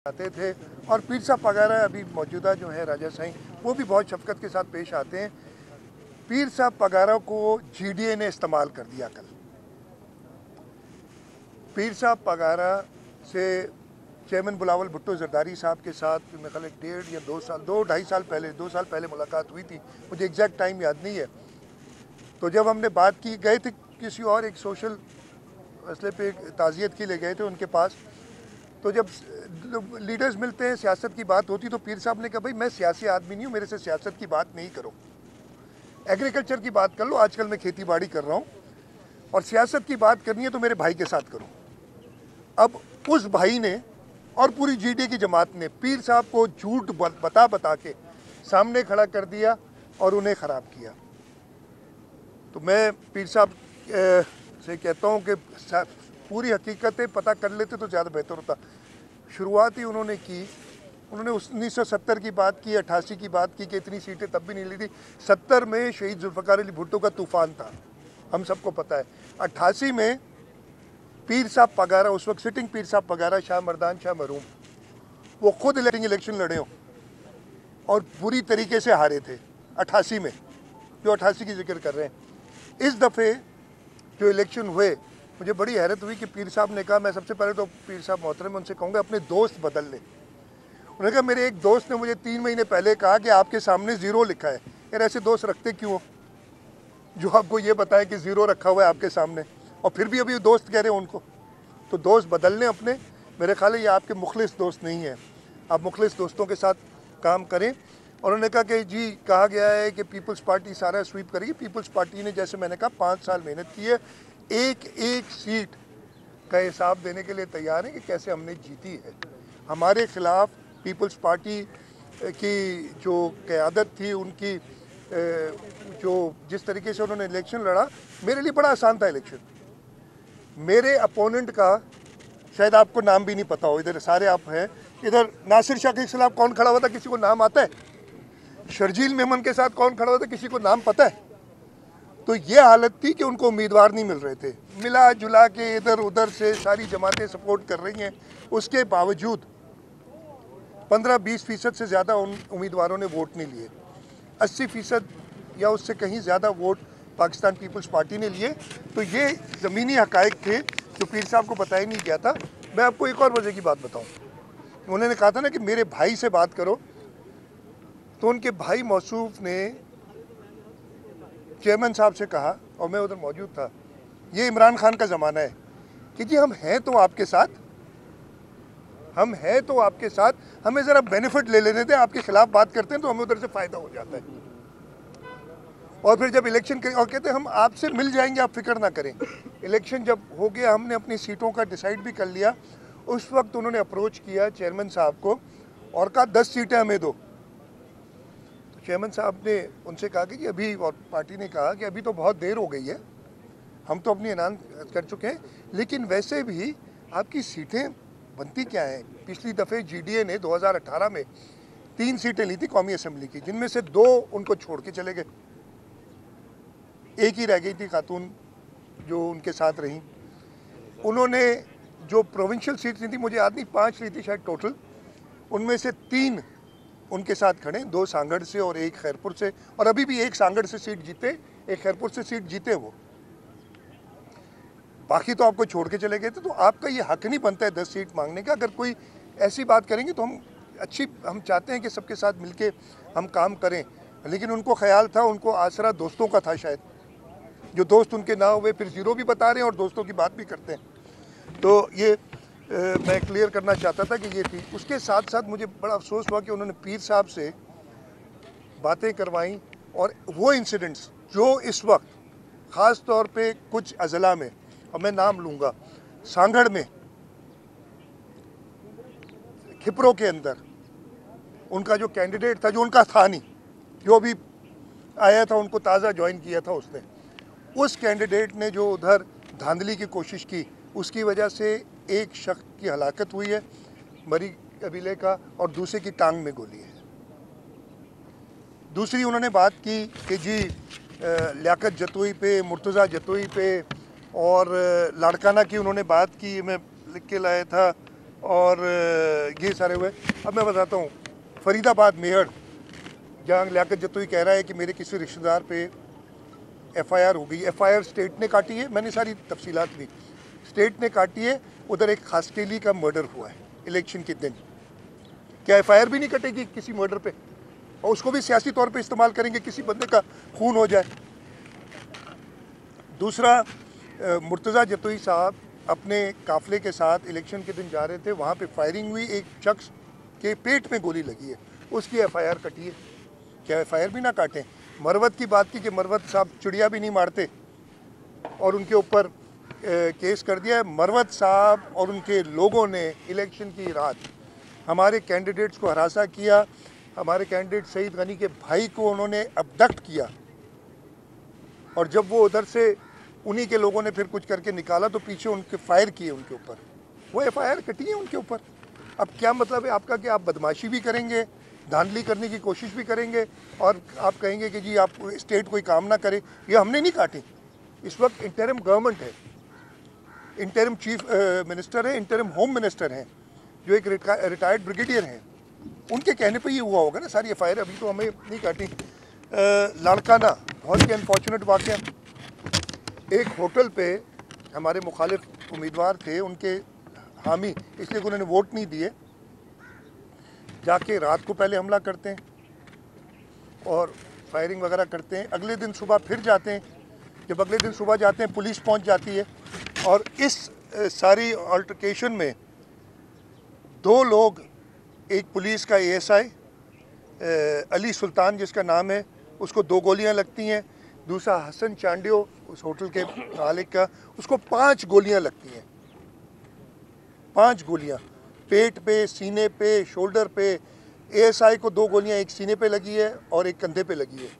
आते थे। और पीर साहब पगारा अभी मौजूदा जो है राजा साईं, वो भी बहुत शफकत के साथ पेश आते हैं। पीर साहब पगारा को जीडीए ने इस्तेमाल कर दिया कल। पीर साहब पगारा से चेयरमैन बिलावल भुट्टो जरदारी साहब के साथ मेरे ख्याल 1.5 या 2 साल पहले 2 साल पहले मुलाकात हुई थी, मुझे एग्जैक्ट टाइम याद नहीं है। तो जब हमने बात की, गए थे किसी और एक सोशल मसले पे ताज़ियत के लिए गए थे उनके पास। तो जब लीडर्स मिलते हैं, सियासत की बात होती, तो पीर साहब ने कहा भाई मैं सियासी आदमी नहीं हूँ, मेरे से सियासत की बात नहीं करो, एग्रीकल्चर की बात कर लो, आजकल मैं खेती बाड़ी कर रहा हूँ, और सियासत की बात करनी है तो मेरे भाई के साथ करो। अब उस भाई ने और पूरी जीडीए की जमात ने पीर साहब को झूठ बता के सामने खड़ा कर दिया और उन्हें ख़राब किया। तो मैं पीर साहब से कहता हूँ कि पूरी हकीकतें पता कर लेते तो ज़्यादा बेहतर होता। शुरुआत ही उन्होंने की, उन्होंने 1970 की बात की, 88 की बात की कि इतनी सीटें तब भी नहीं ली थी। 70 में शहीद जुल्फ़िकार अली भुट्टो का तूफ़ान था, हम सबको पता है। 88 में पीर साहब पगारा, उस वक्त सिटिंग पीर साहब पगारा शाह मर्दान शाह मरूम, वो खुद इलेक्शन लड़े हो और बुरी तरीके से हारे थे 88 में, जो 88 की जिक्र कर रहे हैं। इस दफ़े जो इलेक्शन हुए, मुझे बड़ी हैरत हुई कि पीर साहब ने कहा, मैं सबसे पहले तो पीर साहब मोहतरम उनसे कहूँगा अपने दोस्त बदल लें। उन्होंने कहा मेरे एक दोस्त ने मुझे 3 महीने पहले कहा कि आपके सामने ज़ीरो लिखा है। यार ऐसे दोस्त रखते क्यों हो जो आपको ये बताए कि ज़ीरो रखा हुआ है आपके सामने, और फिर भी अभी दोस्त कह रहे हैं उनको। तो दोस्त बदल लें अपने। मेरे ख्याल है ये आपके मुखलिस दोस्त नहीं है, आप मुखलिस दोस्तों के साथ काम करें। और उन्होंने कहा कि जी कहा गया है कि पीपल्स पार्टी सारा स्वीप करेगी। पीपल्स पार्टी ने, जैसे मैंने कहा, 5 साल मेहनत की है, एक एक सीट का हिसाब देने के लिए तैयार है कि कैसे हमने जीती है। हमारे खिलाफ पीपल्स पार्टी की जो क़यादत थी, उनकी जो जिस तरीके से उन्होंने इलेक्शन लड़ा, मेरे लिए बड़ा आसान था इलेक्शन। मेरे अपोनेंट का शायद आपको नाम भी नहीं पता हो, इधर सारे आप हैं, इधर नासिर शाह के खिलाफ कौन खड़ा हुआ था, किसी को नाम आता है? शर्जील मेमन के साथ कौन खड़ा हुआ था, किसी को नाम पता है? तो ये हालत थी कि उनको उम्मीदवार नहीं मिल रहे थे। मिला जुला के इधर उधर से सारी जमातें सपोर्ट कर रही हैं, उसके बावजूद 15-20% से ज़्यादा उन उम्मीदवारों ने वोट नहीं लिए। 80% या उससे कहीं ज़्यादा वोट पाकिस्तान पीपल्स पार्टी ने लिए। तो ये ज़मीनी हक़ाइक़ थे जो पीर साहब को बताया नहीं गया था। मैं आपको एक और मज़े की बात बताऊँ, उन्होंने कहा था ना कि मेरे भाई से बात करो, तो उनके भाई मौसूफ ने चेयरमैन साहब से कहा, और मैं उधर मौजूद था, ये इमरान खान का ज़माना है कि जी हम हैं तो आपके साथ, हम हैं तो आपके साथ, हमें ज़रा बेनिफिट ले लेने दें, आपके खिलाफ बात करते हैं तो हमें उधर से फ़ायदा हो जाता है। और फिर जब इलेक्शन करें और कहते हैं हम आपसे मिल जाएंगे, आप फिक्र ना करें। इलेक्शन जब हो गया, हमने अपनी सीटों का डिसाइड भी कर लिया, उस वक्त उन्होंने अप्रोच किया चेयरमैन साहब को और कहा 10 सीटें हमें दो। तो चेयरमैन साहब ने उनसे कहा कि अभी, और पार्टी ने कहा कि अभी तो बहुत देर हो गई है, हम तो अपनी ऐलान कर चुके हैं, लेकिन वैसे भी आपकी सीटें बनती क्या हैं? पिछली दफ़े जीडीए ने 2018 में 3 सीटें ली थी कौमी असम्बली की, जिनमें से 2 उनको छोड़ के चले गए, एक ही रह गई थी खातून जो उनके साथ रहीं। उन्होंने जो प्रोविंशियल सीट ली थी, मुझे याद नहीं, 5 ली थी शायद टोटल, उनमें से 3 उनके साथ खड़े, 2 सांगड़ से और 1 खैरपुर से, और अभी भी 1 सांगड़ से सीट जीते, 1 खैरपुर से सीट जीते वो, बाकी तो आपको छोड़ के चले गए थे। तो आपका ये हक नहीं बनता है 10 सीट मांगने का। अगर कोई ऐसी बात करेंगे तो हम चाहते हैं कि सबके साथ मिलके हम काम करें, लेकिन उनको ख्याल था, उनको आसरा दोस्तों का था शायद, जो दोस्त उनके ना हुए, फिर ज़ीरो भी बता रहे हैं और दोस्तों की बात भी करते हैं। तो ये मैं क्लियर करना चाहता था कि ये थी। उसके साथ साथ मुझे बड़ा अफसोस हुआ कि उन्होंने पीर साहब से बातें करवाईं, और वो इंसिडेंट्स जो इस वक्त ख़ास तौर पे कुछ अज़ला में, और मैं नाम लूँगा, सांगड़ में, खिपरों के अंदर उनका जो कैंडिडेट था, जो उनका था नहीं, जो अभी आया था, उनको ताज़ा ज्वाइन किया था उसने, उस कैंडिडेट ने जो उधर धांधली की कोशिश की, उसकी वजह से एक शख्स की हलाकत हुई है मरी कबीले का, और दूसरे की टांग में गोली है। दूसरी उन्होंने बात की कि जी लियाकत जतोई पे, मुर्तज़ा जतोई पे, और लाड़काना की उन्होंने बात की, मैं लिख के लाया था और ये सारे हुए। अब मैं बताता हूँ, फरीदाबाद मेहर जहाँ लियाकत जत्तोई कह रहा है कि मेरे किसी रिश्तेदार पे FIR हो गई। FIR स्टेट ने काटी है, मैंने सारी तफसीलात दी, स्टेट ने काटी है। उधर एक खासकेली का मर्डर हुआ है इलेक्शन के दिन। क्या FIR भी नहीं कटेगी किसी मर्डर पे? और उसको भी सियासी तौर पे इस्तेमाल करेंगे, किसी बंदे का खून हो जाए। दूसरा, मुर्तज़ा जत्तोई साहब अपने काफ़िले के साथ इलेक्शन के दिन जा रहे थे, वहाँ पे फायरिंग हुई, एक शख्स के पेट में गोली लगी है, उसकी FIR कटी है। क्या FIR भी ना काटें? मरवत की बात की कि मरवत साहब चिड़िया भी नहीं मारते और उनके ऊपर केस कर दिया है। मरवत साहब और उनके लोगों ने इलेक्शन की रात हमारे कैंडिडेट्स को हरासा किया, हमारे कैंडिडेट सईद गनी के भाई को उन्होंने अबडक्ट किया, और जब वो उधर से उन्हीं के लोगों ने फिर कुछ करके निकाला तो पीछे उनके फायर किए उनके ऊपर, वो FIR कटी है उनके ऊपर। अब क्या मतलब है आपका कि आप बदमाशी भी करेंगे, धांधली करने की कोशिश भी करेंगे और आप कहेंगे कि जी आप स्टेट कोई काम ना करे? ये हमने नहीं काटी। इस वक्त इंटरिम गवर्नमेंट है, इंटरिम चीफ मिनिस्टर है, इंटरिम होम मिनिस्टर हैं, जो एक रिटायर्ड ब्रिगेडियर हैं, उनके कहने पे ये हुआ होगा ना सारी FIR। अभी तो हमें नहीं काटी। लाड़काना बहुत ही अनफॉर्चुनेट वाक़या। एक होटल पे हमारे मुखालिफ उम्मीदवार थे, उनके हामी, इसलिए उन्होंने वोट नहीं दिए, जाके रात को पहले हमला करते हैं और फायरिंग वगैरह करते हैं। अगले दिन सुबह फिर जाते हैं। जब अगले दिन सुबह जाते हैं पुलिस पहुंच जाती है, और इस सारी अल्टरकेशन में 2 लोग, एक पुलिस का ASI अली सुल्तान जिसका नाम है, उसको 2 गोलियां लगती हैं। दूसरा हसन चांडियो उस होटल के मालिक का, उसको 5 गोलियां लगती हैं, 5 गोलियां पेट पे, सीने पे, शोल्डर पे। ASI को 2 गोलियां एक सीने पे लगी है और एक कंधे पे लगी है।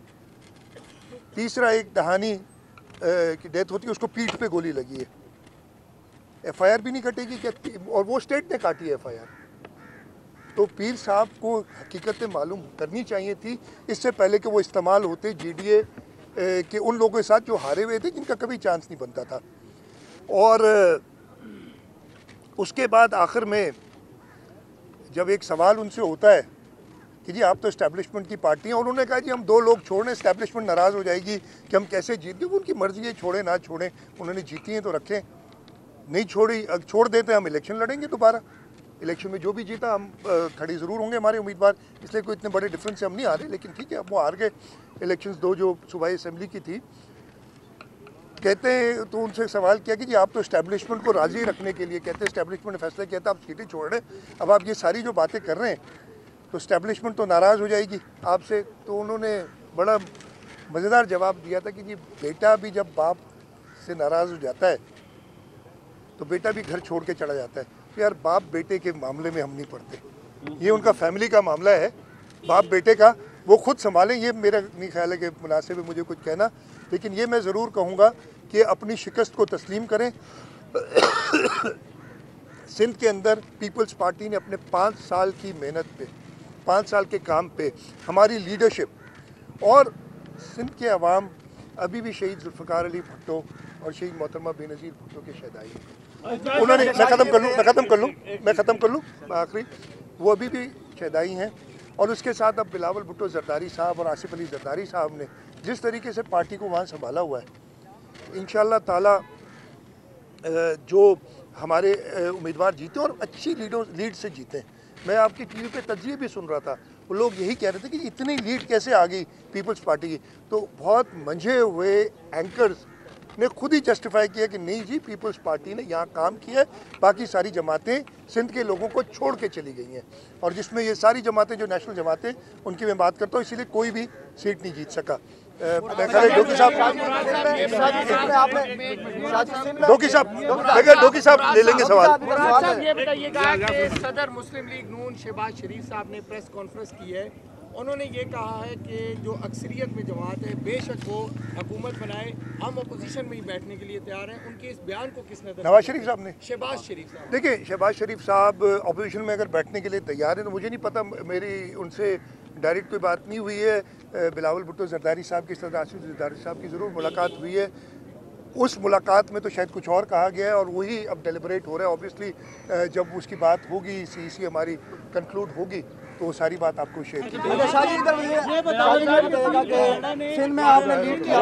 तीसरा एक दहानी की डेथ होती है, उसको पीठ पे गोली लगी है। FIR भी नहीं कटेगी क्या? और वो स्टेट ने काटी है FIR। तो पीर साहब को हकीकतें मालूम करनी चाहिए थी इससे पहले कि वो इस्तेमाल होते GDA के उन लोगों के साथ जो हारे हुए थे, जिनका कभी चांस नहीं बनता था। और उसके बाद आखिर में जब एक सवाल उनसे होता है कि जी आप तो इस्टेब्लिशमेंट की पार्टी हैं, उन्होंने कहा जी हम 2 लोग छोड़ें, इस्टेब्लिशमेंट नाराज़ हो जाएगी कि हम कैसे जीत दें। उनकी मर्ज़ी है, छोड़ें ना छोड़ें, उन्होंने जीती हैं तो रखें, नहीं छोड़ी छोड़ देते हम इलेक्शन लड़ेंगे दोबारा। इलेक्शन में जो भी जीता हम खड़े ज़रूर होंगे हमारे उम्मीदवार, इसलिए कोई इतने बड़े डिफरेंस से हम नहीं आ रहे। लेकिन ठीक है, अब वो हार गए इलेक्शंस 2 जो सूबाई असेंबली की थी। कहते हैं तो उनसे सवाल किया कि जी आप तो इस्टेब्लिशमेंट को राज़ी रखने के लिए, कहते हैं इस्टेब्लिशमेंट ने फैसला किया था आप सीटें छोड़ रहे हैं, अब आप ये सारी जो बातें कर रहे हैं तो इस्टेब्लिशमेंट तो नाराज़ हो जाएगी आपसे। तो उन्होंने बड़ा मज़ेदार जवाब दिया था कि जी बेटा भी जब बाप से नाराज़ हो जाता है तो बेटा भी घर छोड़ के चला जाता है। तो यार बाप बेटे के मामले में हम नहीं पड़ते, ये उनका फैमिली का मामला है, बाप बेटे का, वो खुद संभालें। ये मेरा नहीं ख्याल है कि मुनासिब है मुझे कुछ कहना, लेकिन ये मैं ज़रूर कहूँगा कि अपनी शिकस्त को तस्लीम करें। सिंध के अंदर पीपल्स पार्टी ने अपने 5 साल की मेहनत पे, 5 साल के काम पे, हमारी लीडरशिप और सिंध के अवाम अभी भी शहीद जुल्फ़िकार अली भुट्टो और शहीद मोहतरमा बेनज़ीर भुट्टो के शहदाई हैं। उन्होंने, मैं ख़त्म कर लूँ आखिरी, वो अभी भी शहदाई हैं। और उसके साथ अब बिलावल भुट्टो ज़रदारी साहब और आसिफ अली ज़रदारी साहब ने जिस तरीके से पार्टी को वहाँ संभाला हुआ है, इंशाअल्लाह ताला जो हमारे उम्मीदवार जीते और अच्छी लीड से जीते। मैं आपकी टीवी पे तज्जिए भी सुन रहा था, वो लोग यही कह रहे थे कि इतनी लीड कैसे आ गई पीपल्स पार्टी की। तो बहुत मंझे हुए एंकर्स ने खुद ही जस्टिफाई किया कि नहीं जी पीपल्स पार्टी ने यहाँ काम किया है, बाकी सारी जमातें सिंध के लोगों को छोड़ के चली गई हैं। और जिसमें ये सारी जमातें जो नेशनल जमातें, उनकी मैं बात करता हूँ, इसीलिए कोई भी सीट नहीं जीत सका। डोकी साहब ले लेंगे सवाल। ये बताइएगा कि सदर मुस्लिम लीग नून शहबाज शरीफ साहब ने प्रेस कॉन्फ्रेंस की है, उन्होंने ये कहा है कि जो अक्सरियत में जमात है बेशक वो हुकूमत बनाए, हम अपोजिशन में ही बैठने के लिए तैयार हैं। उनके इस बयान को किस नज़र, नवाज शरीफ साहब ने, शहबाज शरीफ साहब, देखिए शहबाज शरीफ साहब अपोजिशन में अगर बैठने के लिए तैयार हैं तो मुझे नहीं पता, मेरी उनसे डायरेक्ट कोई बात नहीं हुई है। बिलावल भुट्टो ज़रदारी साहब के साथ आसिफ ज़रदारी साहब की ज़रूर मुलाकात हुई है। उस मुलाकात में तो शायद कुछ और कहा गया है और वही अब डेलिब्रेट हो रहा है। ऑब्वियसली जब उसकी बात होगी, सीईसी हमारी कंक्लूड होगी, तो वो सारी बात आपको शेयर की जाएगी। सिंध में आपने लीड किया,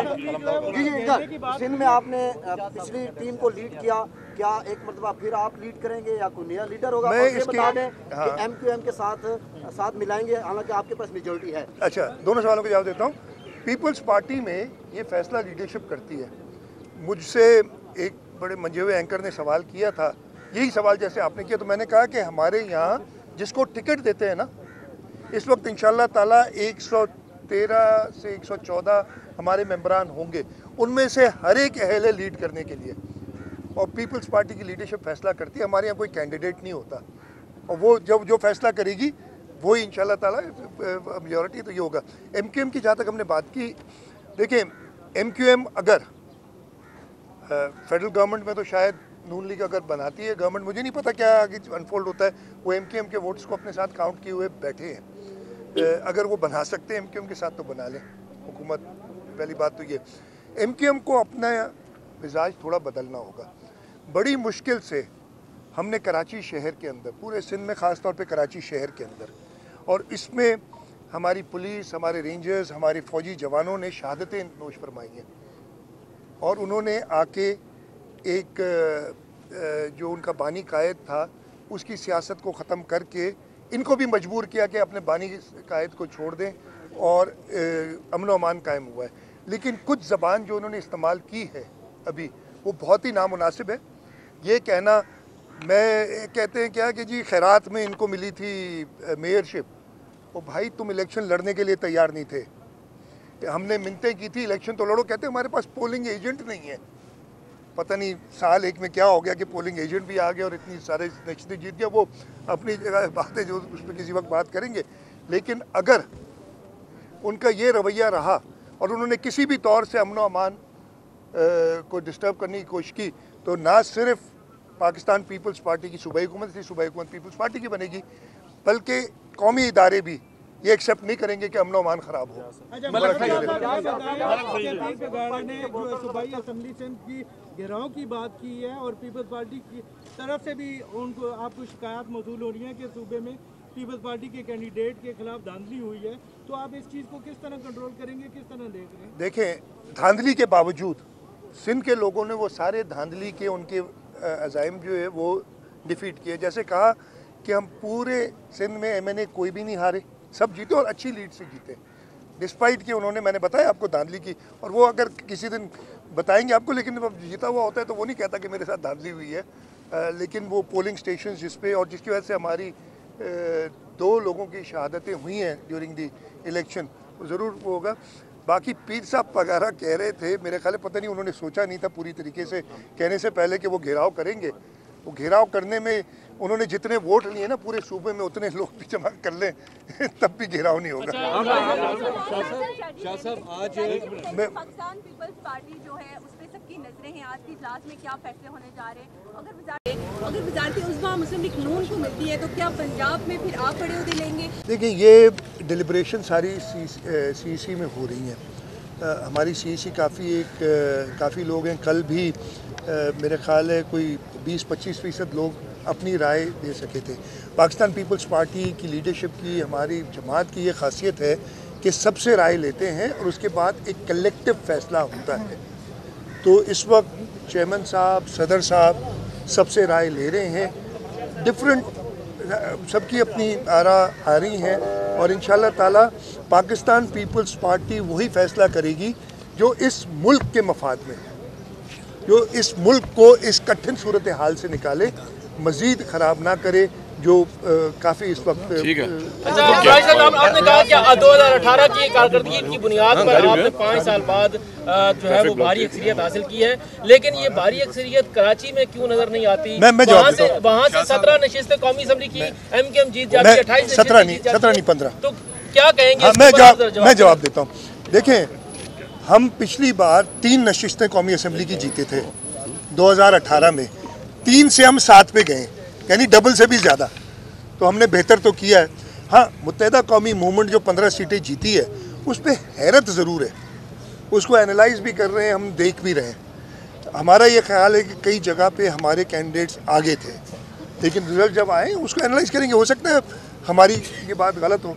सिंध में आपने पिछली टीम को लीड किया, क्या एक मरतबा फिर आप लीड करेंगे या कोई नया लीडर होगा? मैं इसके कि MQM के साथ मिलाएंगे, हालांकि आपके पास मेजोरिटी है। अच्छा, दोनों सवालों का जवाब देता हूँ। पीपल्स पार्टी में ये फैसला लीडरशिप करती है। मुझसे एक बड़े मंजे हुए एंकर ने सवाल किया था, यही सवाल जैसे आपने किया, तो मैंने कहा कि हमारे यहाँ जिसको टिकट देते हैं ना, इस वक्त इंशाल्लाह ताला 113 से 114 हमारे मेंबरान होंगे, उनमें से हर एक अहल है लीड करने के लिए, और पीपल्स पार्टी की लीडरशिप फैसला करती है। हमारे यहाँ कोई कैंडिडेट नहीं होता, और वो जब जो फैसला करेगी वही इंशाल्लाह ताला मेजॉरिटी तो ये होगा। MQM की जहाँ तक हमने बात की, देखिए MQM अगर फेडरल गवर्नमेंट में तो शायद नून लीग अगर बनाती है गवर्नमेंट, मुझे नहीं पता क्या आगे अनफोल्ड होता है, वो MQM के वोट्स को अपने साथ काउंट किए हुए बैठे हैं। अगर वो बना सकते हैं MQM के साथ तो बना लें हुकूमत। पहली बात तो ये, MQM को अपना मिजाज थोड़ा बदलना होगा। बड़ी मुश्किल से हमने कराची शहर के अंदर, पूरे सिंध में ख़ास तौर पे कराची शहर के अंदर, और इसमें हमारी पुलिस, हमारे रेंजर्स, हमारे फ़ौजी जवानों ने शहादतें नोश फरमाई हैं, और उन्होंने आके एक जो उनका बानी कायद था उसकी सियासत को ख़त्म करके इनको भी मजबूर किया कि अपने बानी कायद को छोड़ दें, और अमन व अमान कायम हुआ है। लेकिन कुछ ज़बान जो उन्होंने इस्तेमाल की है अभी, वो बहुत ही नामुनासिब है। ये कहना, मैं कहते हैं क्या कि जी खैरात में इनको मिली थी मेयरशिप, वो भाई तुम इलेक्शन लड़ने के लिए तैयार नहीं थे, हमने मिन्नतें की थी इलेक्शन तो लड़ो, कहते हमारे पास पोलिंग एजेंट नहीं है। पता नहीं साल एक में क्या हो गया कि पोलिंग एजेंट भी आ गया और इतनी सारे नशस्तें जीत गया। वो अपनी जगह बात है, जो उस पर किसी वक्त बात करेंगे। लेकिन अगर उनका ये रवैया रहा और उन्होंने किसी भी तौर से अमन व अमान को डिस्टर्ब करने की कोशिश की, तो ना सिर्फ पाकिस्तान पीपल्स पार्टी की सूबाई हुकूमत थी, सूबाई हुकूमत पीपल्स पार्टी की बनेगी, बल्कि कौमी इदारे भी ये एक्सेप्ट नहीं करेंगे कि अमन व अमान खराब हो। सूबाई असेंबली सिंध की घेराव की बात की है और पीपल्स पार्टी की तरफ से भी उनको आपको शिकायत मौसूल हो रही है कि सूबे में पीपल्स पार्टी के कैंडिडेट के खिलाफ धांधली हुई है, तो आप इस चीज़ को किस तरह कंट्रोल करेंगे, किस तरह देख रहे हैं? देखें, धांधली के बावजूद सिंध के लोगों ने वो सारे धांधली के उनके अज़ाइम जो है वो डिफीट किए। जैसे कहा कि हम पूरे सिंध में MNA कोई भी नहीं हारे, सब जीते और अच्छी लीड से जीते, डिस्पाइट कि उन्होंने, मैंने बताया आपको धांधली की, और वो अगर किसी दिन बताएंगे आपको, लेकिन जब जीता हुआ होता है तो वो नहीं कहता कि मेरे साथ धांधली हुई है। लेकिन वो पोलिंग स्टेशन जिस पे और जिसकी वजह से हमारी 2 लोगों की शहादतें हुई हैं ड्यूरिंग द इलेक्शन, वो ज़रूर वो होगा। बाकी पीर साहब वगैरह कह रहे थे, मेरे ख्याल पता नहीं उन्होंने सोचा नहीं था पूरी तरीके से, कहने से पहले कि वो घेराव करेंगे। वो घेराव करने में उन्होंने जितने वोट लिए ना पूरे सूबे में, उतने लोग भी जमा कर लें तब भी घेराव नहीं होगा। शाह साहब, आज पाकिस्तान पीपल्स पार्टी जो है उस पर सबकी नजरें हैं, आज की इजलास में क्या फैसले होने जा रहे हैं? अगर वज़ारत उज़्मा मुस्लिम लीग नून को मिलती है तो क्या पंजाब में फिर आप बड़े उहदे लेंगे? देखिए, ये डिलिब्रेशन सारी CEC में हो रही हैं। हमारी CEC काफ़ी लोग हैं। कल भी मेरे ख्याल है कोई 20-25% लोग अपनी राय दे सके थे। पाकिस्तान पीपल्स पार्टी की लीडरशिप की, हमारी जमात की ये खासियत है कि सबसे राय लेते हैं और उसके बाद एक कलेक्टिव फैसला होता है। तो इस वक्त चेयरमैन साहब, सदर साहब सबसे राय ले रहे हैं, डिफरेंट, सबकी अपनी आरा आ रही हैं, और इंशाल्लाह ताला पाकिस्तान पीपल्स पार्टी वही फैसला करेगी जो इस मुल्क के मफाद में, जो इस मुल्क को इस कठिन सूरत हाल से निकाले, मज़ीद ख़राब ना करे, जो काफ़ी इस वक्त। ठीक है। अच्छा, आपने कहा कि 2018 की कारकर्दगी की बुनियाद पर आपने 5 साल बाद जो है वो भारी अक्सरियत हासिल की है, लेकिन ये भारी अक्सरियत कराची में क्यों नजर नहीं आती? वहाँ से 17 नशिस्तें कौमी असम्बली की MQM जीत जाती है, 28 17 नहीं 15। तो क्या कहेंगे? मैं जवाब देता हूँ। देखें, हम पिछली बार 3 नशिस्तें कौमी असम्बली की जीते थे 2018 में, 3 से हम 7 पे गए, यानी डबल से भी ज़्यादा। तो हमने बेहतर तो किया है। हाँ, मुत्तहिदा कौमी मूवमेंट जो 15 सीटें जीती है उस पर हैरत ज़रूर है, उसको एनालाइज भी कर रहे हैं, हम देख भी रहे हैं। हमारा ये ख्याल है कि कई जगह पे हमारे कैंडिडेट्स आगे थे, लेकिन रिजल्ट जब आए उसको एनालाइज करेंगे। हो सकता है हमारी ये बात गलत हो,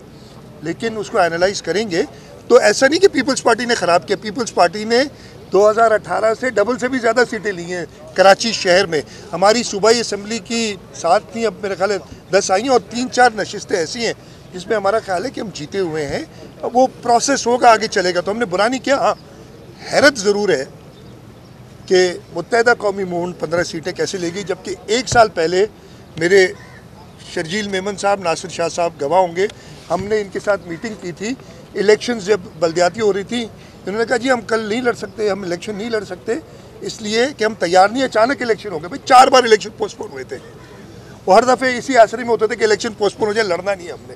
लेकिन उसको एनालाइज करेंगे। तो ऐसा नहीं कि पीपल्स पार्टी ने ख़राब किया। पीपल्स पार्टी ने 2018 से डबल से भी ज़्यादा सीटें ली हैं कराची शहर में। हमारी सूबाई असम्बली की 7 थी, अब मेरे ख्याल है 10 आई हैं, और 3-4 नशिस्तें ऐसी हैं जिसमें हमारा ख्याल है कि हम जीते हुए हैं। अब वो प्रोसेस होगा, आगे चलेगा, तो हमने बुरा नहीं किया। हाँ, हैरत ज़रूर है कि मुत्तहदा कौमी मूवमेंट 15 सीटें कैसे लेगी, जबकि 1 साल पहले मेरे शर्जील मेमन साहब, नासिर शाह साहब गवाह होंगे, हमने इनके साथ मीटिंग की थी। इलेक्शंस जब बल्दियाती हो रही थी, इन्होंने कहा जी हम कल नहीं लड़ सकते, हम इलेक्शन नहीं लड़ सकते इसलिए कि हम तैयार नहीं। अचानक इलेक्शन हो गए भाई, 4 बार इलेक्शन पोस्टपोन हुए थे, वो हर दफ़े इसी आसरे में होते थे कि इलेक्शन पोस्टपोन हो जाए, लड़ना नहीं है हमने।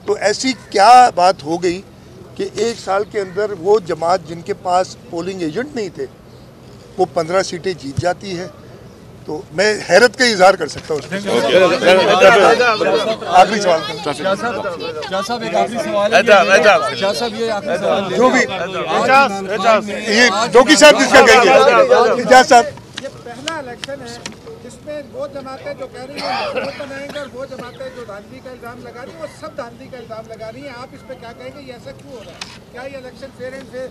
तो ऐसी क्या बात हो गई कि 1 साल के अंदर वो जमात जिनके पास पोलिंग एजेंट नहीं थे वो 15 सीटें जीत जाती है। तो मैं हैरत का इजहार कर सकता हूँ। आखिरी सवाल जो भी ये जोगी साहब जिसका कहेंगे, इजाज साहब। ये पहला इलेक्शन है जिसमें वो जमातें जो कह रही हैं वो बनाएंगे और वो जमातें जो धांधली का इल्ज़ाम लगा रही हैं वो सब धांधली का इल्ज़ाम लगा रही हैं। आप इस पे क्या कहेंगे, ये ऐसा क्यों हो रहा है? क्या ये इलेक्शन फेयर एंड फेयर?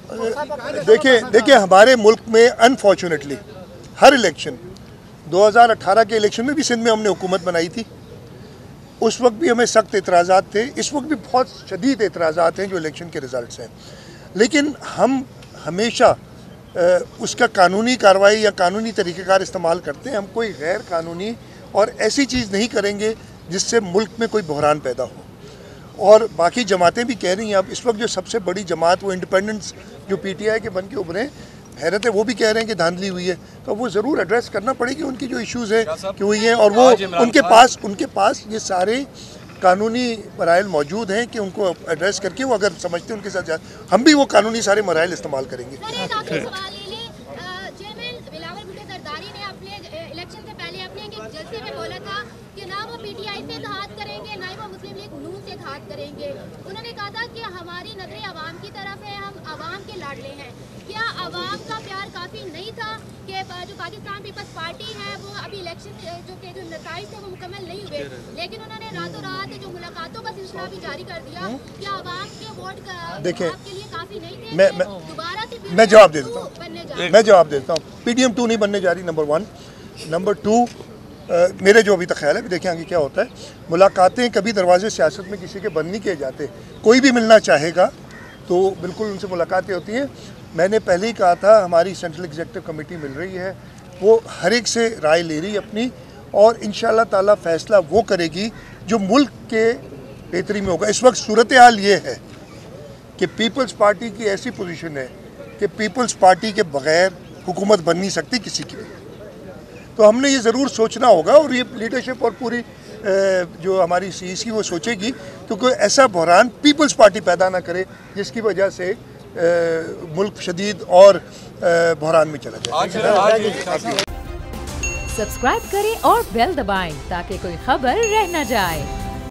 देखिए हमारे मुल्क में अनफॉर्चुनेटली हर इलेक्शन, 2018 के इलेक्शन में भी सिंध में हमने हुकूमत बनाई थी, उस वक्त भी हमें सख्त एतराज़ात थे, इस वक्त भी बहुत शदीद एतराज़ात हैं जो इलेक्शन के रिज़ल्ट हैं। लेकिन हम हमेशा उसका कानूनी कार्रवाई या कानूनी तरीक़ेकार इस्तेमाल करते हैं। हम कोई गैर कानूनी और ऐसी चीज़ नहीं करेंगे जिससे मुल्क में कोई बहरान पैदा हो। और बाकी जमातें भी कह रही हैं, अब इस वक्त जो सबसे बड़ी जमात वो इंडिपेंडेंस जो PTI के बन के उभरे, हैरत है वो भी कह रहे हैं कि धांधली हुई है, तो वो ज़रूर एड्रेस करना पड़ेगी उनकी जो इश्यूज़ है कि हुई हैं, और वो उनके पास ये सारे कानूनी मराइल मौजूद हैं कि उनको एड्रेस करके वो अगर समझते हैं उनके साथ हम भी वो कानूनी सारे मराइल इस्तेमाल करेंगे। उन्होंने कहा था कि हमारी नजरें अवाम की तरफ है, हम अवाम के लाडले हैं। क्या अवाम का प्यार काफ़ी नहीं था कि जो पाकिस्तान पीपल्स पार्टी है वो अभी इलेक्शन जो नताइज थे वो मुकम्मल नहीं हुए, लेकिन उन्होंने रातों रात जो मुलाकातों का सिलसिला भी जारी कर दिया? क्या अवाम के वोट देखिए आपके लिए काफ़ी नहीं थे? दोबारा से मैं जवाब दे देता हूँ। PDM 2 नहीं बनने जा रही, नंबर 1। नंबर 2, मेरे जो अभी तक ख्याल है, देखें आगे क्या होता है। मुलाकातें कभी दरवाजे सियासत में किसी के बंद नहीं किए जाते। कोई भी मिलना चाहेगा तो बिल्कुल उनसे मुलाकातें होती हैं। मैंने पहले ही कहा था, हमारी सेंट्रल एग्जीक्यूटिव कमेटी मिल रही है, वो हर एक से राय ले रही है अपनी, और इंशाअल्लाह ताला फैसला वो करेगी जो मुल्क के बेहतरी में होगा। इस वक्त सूरत हाल ये है कि पीपल्स पार्टी की ऐसी पोजीशन है कि पीपल्स पार्टी के बग़ैर हुकूमत बन नहीं सकती किसी की भी। तो हमने ये ज़रूर सोचना होगा, और ये लीडरशिप और पूरी जो हमारी CEC वो सोचेगी, क्योंकि ऐसा बहरान पीपल्स पार्टी पैदा ना करे जिसकी वजह से मुल्क शदीद और बहरान में चला जाए। सब्सक्राइब करें और बेल दबाएं ताकि कोई खबर रह न जाए।